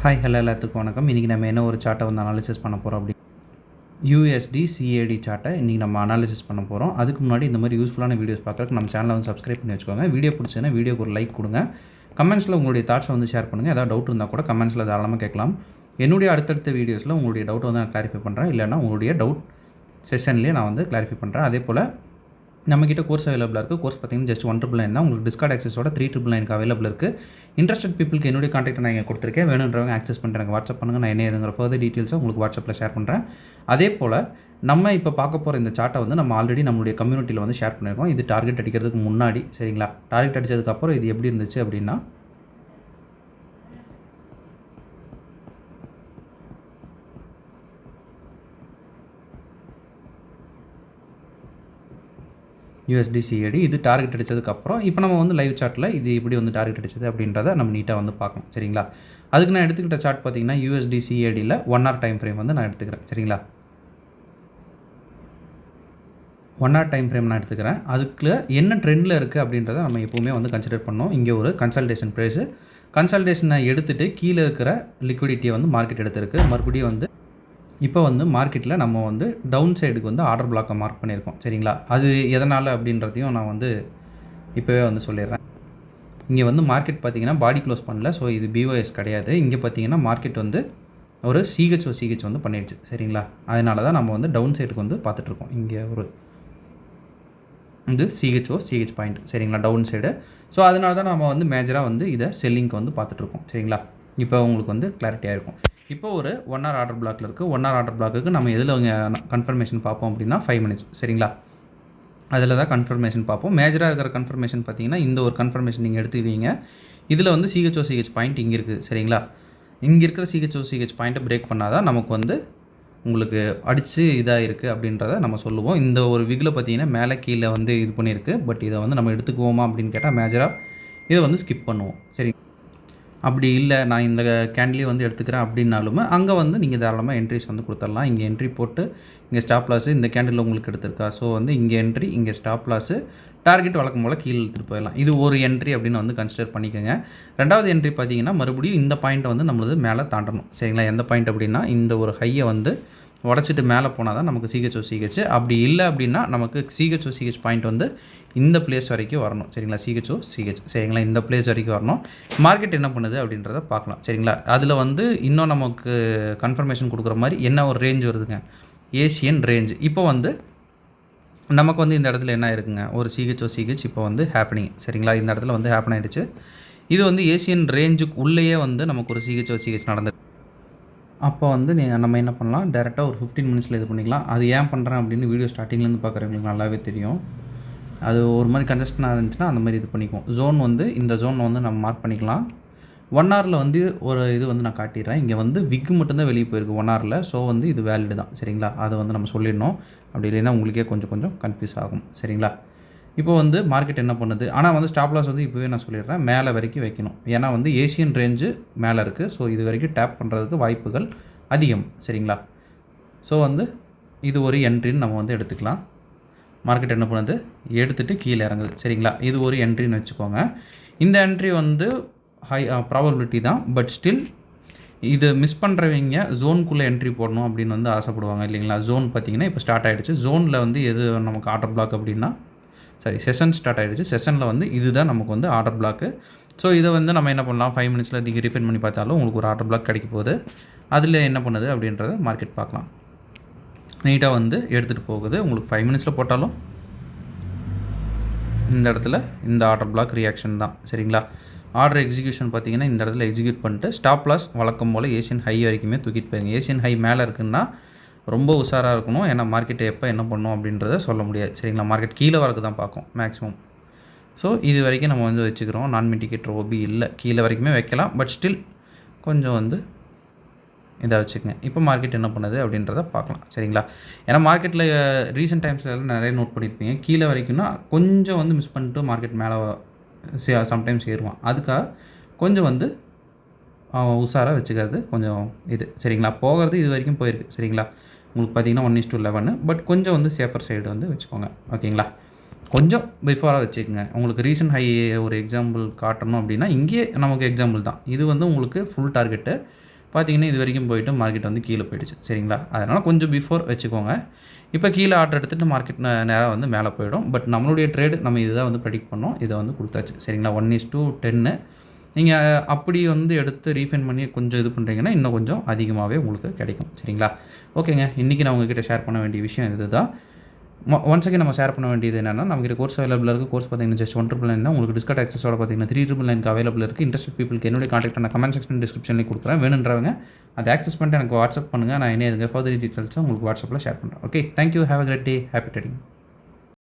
Hi hello எல்லாத்துக்கும் வணக்கம். இன்றைக்கி நம்ம என்ன ஒரு சார்ட்டை வந்து அனாலிசிஸ் பண்ண போகிறோம் அப்படி யூஎஸ்டி சிஏடி சார்ட்டை இன்றைக்கி நம்ம அனாலிசிஸ் பண்ண போகிறோம். அதுக்கு முன்னாடி இந்த மாதிரி யூஸ்ஃபுல்லான வீடியோஸ் பார்க்குறதுக்கு நம்ம சேனலை வந்து சப்ஸ்கிரைப் பண்ணி வச்சுக்கோங்க. வீடியோ பிடிச்சதுன்னா வீடியோக்கு ஒரு லைக் கொடுங்க. கமெண்ட்ஸில் உங்களுடைய தாட்ஸை வந்து ஷேர் பண்ணுங்கள். ஏதாவது டவுட் இருந்தால் கூட கமெண்ட்ஸில் தாராளமாக கேட்கலாம். என்னுடைய அடுத்தடுத்த வீடியோஸில் உங்களுடைய டவுட் வந்து நான் கிளாரிஃபை பண்ணுறேன். இல்லைனா உங்களுடைய டவுட் செஷன்லேயே நான் வந்து கிளாரிஃபை பண்ணுறேன். அதே போல் நம்மக்கிட்ட கோர்ஸ் அவைலபிளாக இருக்குது. கோர்ஸ் பார்த்தீங்கன்னா ஜஸ்ட் 199 தான். உங்களுக்கு டிஸ்கார்ட் ஆக்சஸோட 399 அவைலபிள் இருக்குது. இன்ட்ரெஸ்டட் பீப்புளுக்கு என்னுடைய கான்டாக்ட் நான் இங்கே கொடுத்துருக்கேன். வேணுன்றவங்க ஆக்சஸ் பண்ணுறேன். வாட்ஸ்அப் பண்ணுங்கள். நான் என்ன ஏதுங்கிற ஃபர்தர் டீட்டெயில்ஸை உங்களுக்கு வாட்ஸ்அப்பில் ஷேர் பண்ணுறேன். அதே போல் நம்ம இப்போ பார்க்க போகிற இந்த சார்ட்டை வந்து நம்ம ஆல்ரெடி நம்மளுடைய கம்யூனிட்டியில் வந்து ஷேர் பண்ணியிருக்கோம். இது டார்கெட் அடிக்கிறதுக்கு முன்னாடி, சரிங்களா? டார்கெட் அடித்ததுக்கப்புறம் இது எப்படி இருந்துச்சு அப்படின்னா, யூஎஸ்டி சிஏடி இது டார்கெட் அடித்ததுக்கப்புறம் இப்போ நம்ம வந்து லைவ் சார்ட்டில் இது இப்படி வந்து டார்கெட் அடிச்சது அப்படின்றத நம்ம நீட்டாக வந்து பார்க்கணும், சரிங்களா? அதுக்கு நான் எடுத்துக்கிட்ட சார்ட் பார்த்தீங்கன்னா யூஎஸ்டி சிஏடியில் 1 hour டைம் ஃப்ரேம் வந்து நான் எடுத்துக்கிறேன், சரிங்களா? 1 hour டைம் ஃப்ரேம் நான் எடுத்துக்கிறேன். அதுக்கு என்ன ட்ரெண்டில் இருக்குது அப்படின்றத நம்ம எப்போவுமே வந்து கன்சிடர் பண்ணோம். இங்கே ஒரு கன்சல்டேஷன் ப்ரைஸு கன்சல்டேஷனை எடுத்துகிட்டு கீழே இருக்கிற லிக்விடிட்டியை வந்து மார்க்கெட் எடுத்திருக்கு. மறுபடியும் வந்து இப்போ வந்து மார்க்கெட்டில் நம்ம வந்து டவுன் சைடுக்கு வந்து ஆர்டர் பிளாக்கை மார்க் பண்ணியிருக்கோம், சரிங்களா? அது எதனால் அப்படின்றதையும் நான் வந்து இப்போவே வந்து சொல்லிடுறேன். இங்கே வந்து மார்க்கெட் பார்த்திங்கன்னா பாடி க்ளோஸ் பண்ணல. ஸோ இது பிஓஎஸ் கிடையாது. இங்கே பார்த்திங்கன்னா மார்க்கெட் வந்து ஒரு சிஹெச் வந்து பண்ணிடுச்சு, சரிங்களா? அதனால தான் நம்ம வந்து டவுன் சைடுக்கு வந்து பார்த்துட்ருக்கோம். இங்கே ஒரு இது சிஹெச் பாயிண்ட், சரிங்களா? Down side. ஸோ அதனால தான் நம்ம வந்து மேஜராக வந்து இதை செல்லிங்க்கு வந்து பார்த்துட்ருக்கோம், சரிங்களா? இப்போ உங்களுக்கு வந்து கிளாரிட்டியாக இருக்கும். இப்போ ஒரு 1 hour ஆர்டர் பிளாக்கில் இருக்குது. 1 hour ஆர்டர் பிளாக்குக்கு நம்ம எதில் கன்ஃபர்மேஷன் பார்ப்போம் அப்படின்னா 5 minutes, சரிங்களா? அதில் தான் கன்ஃபர்மேஷன் பார்ப்போம். மேஜராக இருக்கிற கன்ஃபர்மேஷன் பார்த்தீங்கன்னா இந்த ஒரு கன்ஃபர்மேஷன் நீங்கள் எடுத்துக்கிட்டீங்க. இதில் வந்து சிஹெச் பாயிண்ட் இங்கே இருக்குது, சரிங்களா? இங்கே இருக்கிற சிஹெச் பாயிண்ட்டை பிரேக் பண்ணால் தான் நமக்கு வந்து உங்களுக்கு அடித்து இதாக இருக்குது அப்படின்றத நம்ம சொல்லுவோம். இந்த ஒரு விகில் பார்த்தீங்கன்னா மேலே கீழே வந்து இது பண்ணியிருக்கு. பட் இதை வந்து நம்ம எடுத்துக்குவோமா அப்படின்னு கேட்டால் மேஜராக இதை வந்து ஸ்கிப் பண்ணுவோம், சரி? அப்படி இல்லை நான் இந்த கேண்டிலே வந்து எடுத்துக்கிறேன் அப்படின்னாலுமே அங்கே வந்து நீங்கள் தாராளமாக என்ட்ரிஸ் வந்து கொடுத்துடலாம். இங்கே என்ட்ரி போட்டு இங்கே ஸ்டாப் லாஸு இந்த கேண்டில் உங்களுக்கு எடுத்திருக்கா, ஸோ வந்து இங்கே என்ட்ரி, இங்கே ஸ்டாப் லாஸு, டார்கெட் வழக்கம் போல் கீழே எடுத்துகிட்டு போயிடலாம். இது ஒரு என்ட்ரி அப்படின்னு வந்து கன்சிடர் பண்ணிக்கோங்க. ரெண்டாவது என்ட்ரி பார்த்தீங்கன்னா மறுபடியும் இந்த பாயிண்ட்டை வந்து நம்மளது மேலே தாண்டணும், சரிங்களா? எந்த பாயிண்ட் அப்படின்னா இந்த ஒரு ஹையை வந்து உடச்சிட்டு மேலே போனால் தான் நமக்கு சிஹெச். அப்படி இல்லை அப்படின்னா நமக்கு சிஹெச் பாயிண்ட் வந்து இந்த பிளேஸ் வரைக்கும் வரணும், சரிங்களா? சிஹெச், சரிங்களா? இந்த பிளேஸ் வரைக்கும் வரணும். மார்க்கெட் என்ன பண்ணுது அப்படின்றத பார்க்கலாம், சரிங்களா? அதில் வந்து இன்னும் நமக்கு கன்ஃபர்மேஷன் கொடுக்குற மாதிரி என்ன ஒரு ரேஞ்ச் வருதுங்க, ஏசியன் ரேஞ்ச். இப்போ வந்து நமக்கு வந்து இந்த இடத்துல என்ன இருக்குங்க, ஒரு சிஹெச் இப்போ வந்து ஹேப்பனிங், சரிங்களா? இந்த இடத்துல வந்து ஹேப்பன் ஆகிடுச்சு. இது வந்து ஏசியன் ரேஞ்சுக்கு உள்ளேயே வந்து நமக்கு ஒரு சிஹெச் நடந்தது. அப்போ வந்து நம்ம என்ன பண்ணலாம், டேரெக்டாக ஒரு 15 minutesல இது பண்ணிக்கலாம். அது ஏன் பண்ணுறேன் அப்படின்னு வீடியோ ஸ்டார்டிங்லேருந்து பார்க்குறவங்களுக்கு நல்லாவே தெரியும். அது ஒரு மாதிரி கன்ஜஸ்டனாக இருந்துச்சுன்னா அந்த மாதிரி இது பண்ணிக்குவோம். ஜோன் வந்து இந்த ஜோன் வந்து நம்ம மார்க் பண்ணிக்கலாம். 1 hourல வந்து ஒரு இது வந்து நான் காட்டிடுறேன். இங்கே வந்து விக் மட்டும்தான் வெளியே போயிருக்கு 1 hourல. ஸோ வந்து இது வேலிடு தான், சரிங்களா? அதை வந்து நம்ம சொல்லிடணும். அப்படி இல்லைன்னா உங்களுக்கே கொஞ்சம் கன்ஃபியூஸ் ஆகும், சரிங்களா? இப்போ வந்து மார்க்கெட் என்ன பண்ணுது, ஆனால் வந்து ஸ்டாப் லாஸ் வந்து இப்போவே நான் சொல்லிடுறேன், மேலே வரைக்கும் வைக்கணும். ஏன்னா வந்து ஏசியன் ரேஞ்சு மேலே இருக்குது. ஸோ இது வரைக்கும் டேப் பண்ணுறதுக்கு வாய்ப்புகள் அதிகம், சரிங்களா? ஸோ வந்து இது ஒரு என்ட்ரின்னு நம்ம வந்து எடுத்துக்கலாம். மார்க்கெட் என்ன பண்ணுது, எடுத்துகிட்டு கீழே இறங்குது, சரிங்களா? இது ஒரு என்ட்ரின்னு வச்சுக்கோங்க. இந்த என்ட்ரி வந்து ஹை ப்ராபபிலிட்டி தான். பட் ஸ்டில் இது மிஸ் பண்ணுறவங்க ஜோனுக்குள்ளே என்ட்ரி போடணும் அப்படின்னு வந்து ஆசைப்படுவாங்க, இல்லைங்களா? ஜோன் பார்த்திங்கன்னா இப்போ ஸ்டார்ட் ஆகிடுச்சு. ஜோனில் வந்து எது நமக்கு ஆர்டர் பிளாக் அப்படின்னா, செஷன் ஸ்டார்ட் ஆகிடுச்சு. செஷனில் வந்து இதுதான் நமக்கு வந்து ஆர்டர் பிளாக்கு. ஸோ இதை வந்து நம்ம என்ன பண்ணலாம், 5 minutesல நீங்கள் ரீஃபைன் பண்ணி பார்த்தாலும் உங்களுக்கு ஒரு ஆர்டர் பிளாக் கிடைக்க போகுது. அதில் என்ன பண்ணுது அப்படின்றத மார்க்கெட் பார்க்கலாம். நீட்டாக வந்து எடுத்துகிட்டு போகுது. உங்களுக்கு 5 minutesல போட்டாலும் இந்த இடத்துல இந்த ஆர்டர் பிளாக் ரியாக்ஷன் தான், சரிங்களா? ஆர்டர் எக்ஸிக்யூஷன் பார்த்தீங்கன்னா இந்த இடத்துல எக்ஸிக்யூட் பண்ணிட்டு ஸ்டாப் லாஸ் வழக்கம் போல் ஏசியன் ஹை வரைக்குமே தூக்கிட்டு போயிருங்க. ஏசியன் ஹை மேலே இருக்குன்னா ரொம்ப உஷாராக இருக்கணும். ஏன்னா மார்க்கெட்டை எப்போ என்ன பண்ணும் அப்படின்றத சொல்ல முடியாது, சரிங்களா? மார்க்கெட் கீழே வரக்கு தான் பார்க்கும் மேக்ஸிமம். ஸோ இது வரைக்கும் நம்ம வந்து வச்சுக்கிறோம். நான் மிட்டிகேட்டர் ஓபி இல்லை, கீழே வரைக்குமே வைக்கலாம். பட் ஸ்டில் கொஞ்சம் வந்து இதாக வச்சுக்கங்க. இப்போ மார்க்கெட் என்ன பண்ணுது அப்படின்றத பார்க்கலாம், சரிங்களா? ஏன்னா மார்க்கெட்டில் ரீசெண்ட் டைம்ஸில் நிறைய நோட் பண்ணியிருப்பீங்க, கீழே வரைக்கும்னா கொஞ்சம் வந்து மிஸ் பண்ணிட்டு மார்க்கெட் மேலே சம்டைம்ஸ் ஏறுவான். அதுக்காக கொஞ்சம் வந்து உஷாராக வச்சுக்கிறது கொஞ்சம் இது, சரிங்களா? போகிறது இது வரைக்கும் போயிருக்கு, சரிங்களா? உங்களுக்கு பார்த்தீங்கன்னா 1:11. பட் கொஞ்சம் வந்து சேஃபர் சைடு வந்து வச்சுக்கோங்க, ஓகேங்களா? கொஞ்சம் பிஃபோராக வச்சுக்கோங்க. உங்களுக்கு ரீசன்ட் ஹை ஒரு எக்ஸாம்பிள் காட்டணும் அப்படின்னா இங்கே நமக்கு எக்ஸாம்பிள் தான். இது வந்து உங்களுக்கு ஃபுல் டார்கெட்டு. பார்த்தீங்கன்னா இது வரைக்கும் போயிட்டு மார்க்கெட் வந்து கீழே போயிடுச்சு. சரிங்களா? அதனால் கொஞ்சம் பிஃபோர் வச்சுக்கோங்க. இப்போ கீழே ஆர்டர் எடுத்துகிட்டு மார்க்கெட் நேராக வந்து மேலே போயிடும். பட் நம்மளுடைய ட்ரேடு நம்ம இதுதான் வந்து ப்ரெடிக்ட் பண்ணோம். இதை வந்து கொடுத்தாச்சு. சரிங்களா? 1:10. நீங்கள் அப்படி வந்து எடுத்து ரீஃபைன் பண்ணி கொஞ்சம் இது பண்ணுறீங்கன்னா இன்னும் கொஞ்சம் அதிகமாகவே உங்களுக்கு கிடைக்கும். சரிங்களா? ஓகேங்க. இன்றைக்கி நான் உங்ககிட்ட ஷேர் பண்ண வேண்டிய விஷயம் இதுதான். ஒன்ஸ் அகேன் நம்ம ஷேர் பண்ண வேண்டியது என்னென்னா, நமக்கு கோர்ஸ் அவைலபிள் இருக்குது. கோர்ஸ் பார்த்தீங்கன்னா ஜஸ்ட் 1,999 தான். உங்களுக்கு டிஸ்கவுண்ட் ஆக்சஸோட பார்த்தீங்கன்னா 3,999 அவைலபிள் இருக்குது. இன்ட்ரெஸ்ட் பீப்புளுக்கு என்னுடைய கான்டாக்ட் நான் கமெண்ட் செக்ஷன் டிஸ்கிரிப்ஷன்லேயும் கொடுக்குறேன். வேணுன்றவங்க அதை ஆக்சஸ் பண்ணிட்டு எனக்கு வாட்ஸ்அப் பண்ணுங்கள். நான் என்ன எதுங்க ஃபர்தர் டீட்டெயில்ஸை உங்களுக்கு வாட்ஸ்அப்பில் ஷேர் பண்ணுறேன். Okay, thank you. Have a great day. Happy trading.